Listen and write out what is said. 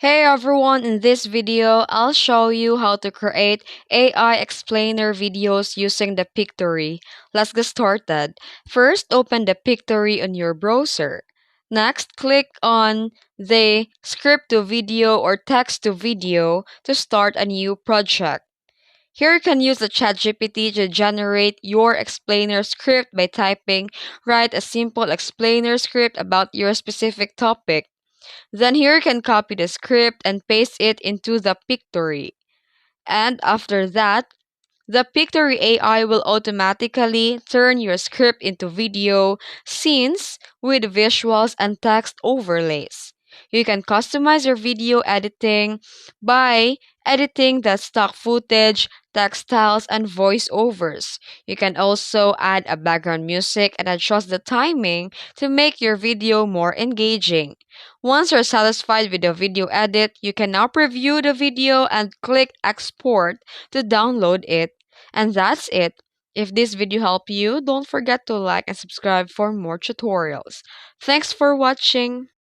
Hey everyone, in this video, I'll show you how to create AI explainer videos using the Pictory. Let's get started. First, open the Pictory on your browser. Next, click on the script to video or text to video to start a new project. Here you can use the ChatGPT to generate your explainer script by typing, write a simple explainer script about your specific topic. Then here you can copy the script and paste it into the Pictory. And after that, the Pictory AI will automatically turn your script into video scenes with visuals and text overlays. You can customize your video editing by editing the stock footage, text styles, and voiceovers. You can also add a background music and adjust the timing to make your video more engaging. Once you're satisfied with the video edit, you can now preview the video and click export to download it. And that's it. If this video helped you, don't forget to like and subscribe for more tutorials. Thanks for watching.